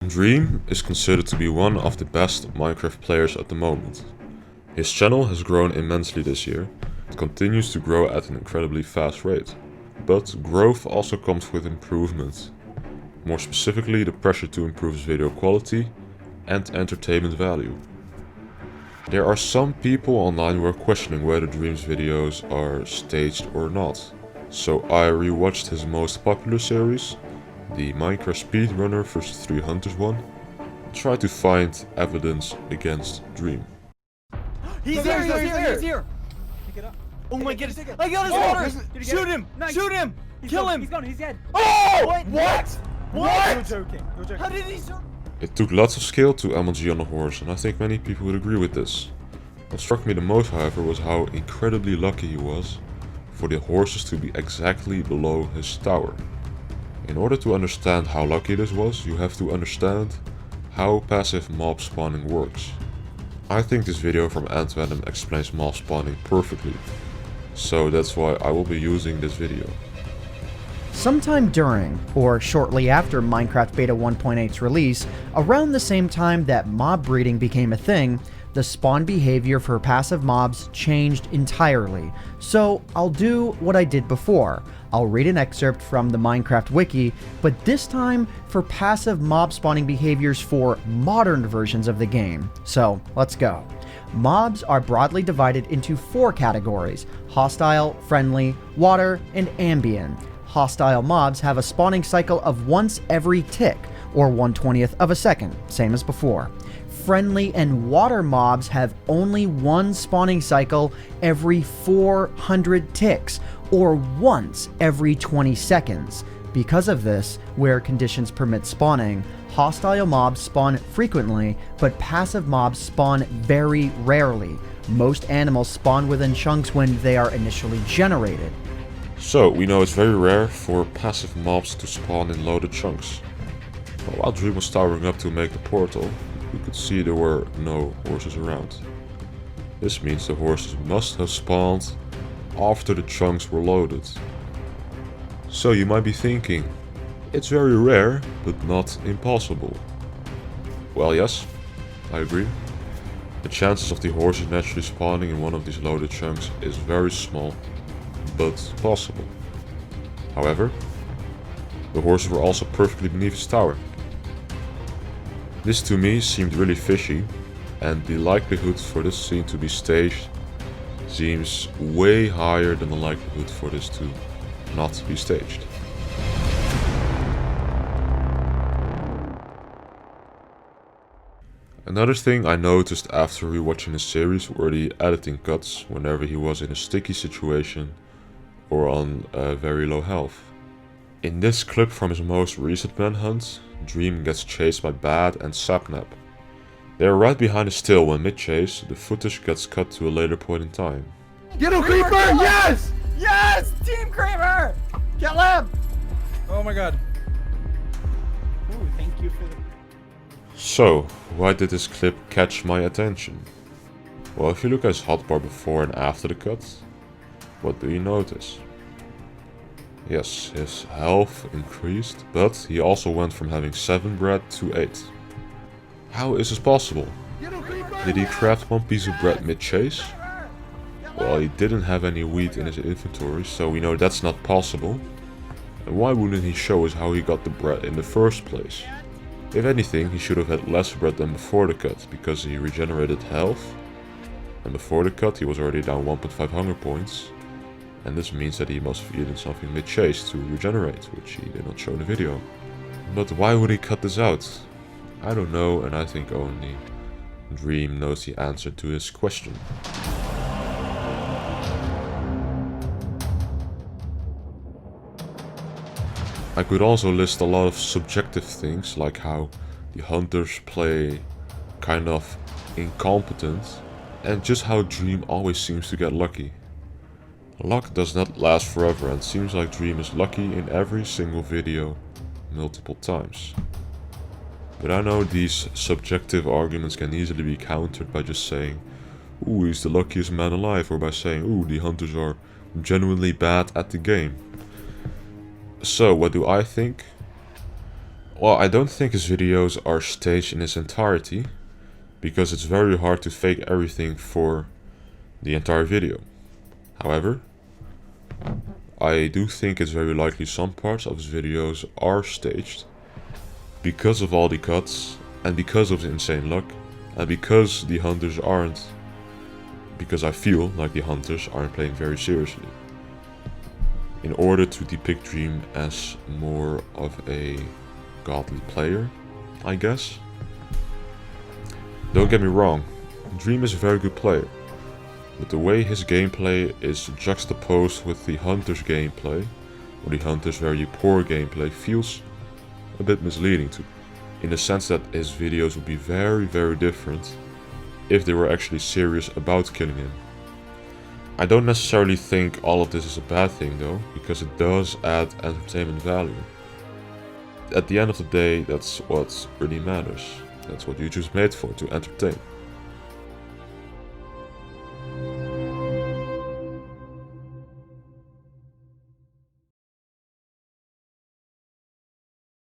Dream is considered to be one of the best Minecraft players at the moment. His channel has grown immensely this year. It continues to grow at an incredibly fast rate. But growth also comes with improvements. More specifically, the pressure to improve his video quality and entertainment value. There are some people online who are questioning whether Dream's videos are staged or not. So I rewatched his most popular series, the Minecraft Speedrunner vs 3 Hunters one, and tried to find evidence against Dream. He's here! Pick it up. Oh my goodness! I got his water! Shoot him! Nice. Shoot him! Kill him! He's gone, he's dead. Oh! What? You're What? joking. You're joking. How did he survive? It took lots of skill to MLG on a horse, and I think many people would agree with this. What struck me the most, however, was how incredibly lucky he was for the horses to be exactly below his tower. In order to understand how lucky this was, you have to understand how passive mob spawning works. I think this video from AntVenom explains mob spawning perfectly, so that's why I will be using this video. Sometime during, or shortly after Minecraft Beta 1.8's release, around the same time that mob breeding became a thing, the spawn behavior for passive mobs changed entirely. So I'll do what I did before. I'll read an excerpt from the Minecraft wiki, but this time for passive mob spawning behaviors for modern versions of the game. So let's go. Mobs are broadly divided into 4 categories: hostile, friendly, water, and ambient. Hostile mobs have a spawning cycle of once every tick, or 1/20th of a second, same as before. Friendly and water mobs have only one spawning cycle every 400 ticks, or once every 20 seconds. Because of this, where conditions permit spawning, hostile mobs spawn frequently, but passive mobs spawn very rarely. Most animals spawn within chunks when they are initially generated. So, we know it's very rare for passive mobs to spawn in loaded chunks. But while Dream was towering up to make the portal, we could see there were no horses around. This means the horses must have spawned after the chunks were loaded. So you might be thinking, it's very rare, but not impossible. Well, yes, I agree. The chances of the horses naturally spawning in one of these loaded chunks is very small, but possible. However, the horses were also perfectly beneath his tower. This to me seemed really fishy, and the likelihood for this scene to be staged seems way higher than the likelihood for this to not be staged. Another thing I noticed after rewatching the series were the editing cuts whenever he was in a sticky situation or on very low health. In this clip from his most recent manhunt, Dream gets chased by Bad and Sapnap. They are right behind his tail when mid-chase. The footage gets cut to a later point in time. Get him, Creeper! Yes! Yes! Team Creeper! Kill him! Oh my god. Ooh, thank you for the... So, why did this clip catch my attention? Well, if you look at his hotbar before and after the cut, what do you notice? Yes, his health increased, but he also went from having 7 bread to 8. How is this possible? Did he craft one piece of bread mid-chase? Well, he didn't have any wheat in his inventory, so we know that's not possible. And why wouldn't he show us how he got the bread in the first place? If anything, he should have had less bread than before the cut, because he regenerated health. And before the cut he was already down 1.5 hunger points. And this means that he must have eaten something mid-chase to regenerate, which he did not show in the video. But why would he cut this out? I don't know, and I think only Dream knows the answer to his question. I could also list a lot of subjective things, like how the hunters play kind of incompetent, and just how Dream always seems to get lucky. Luck does not last forever, and seems like Dream is lucky in every single video multiple times. But I know these subjective arguments can easily be countered by just saying, ooh, he's the luckiest man alive, or by saying, ooh, the hunters are genuinely bad at the game. So, what do I think? Well, I don't think his videos are staged in its entirety, because it's very hard to fake everything for the entire video. However, I do think it's very likely some parts of his videos are staged because of all the cuts and because of the insane luck and because the hunters aren't, because I feel like the hunters aren't playing very seriously, in order to depict Dream as more of a godly player, I guess. Don't get me wrong, Dream is a very good player, but the way his gameplay is juxtaposed with the Hunter's gameplay, or the Hunter's very poor gameplay, feels a bit misleading to me, in the sense that his videos would be very, very different if they were actually serious about killing him. I don't necessarily think all of this is a bad thing though, because it does add entertainment value. At the end of the day, that's what really matters. That's what YouTube's made for, to entertain.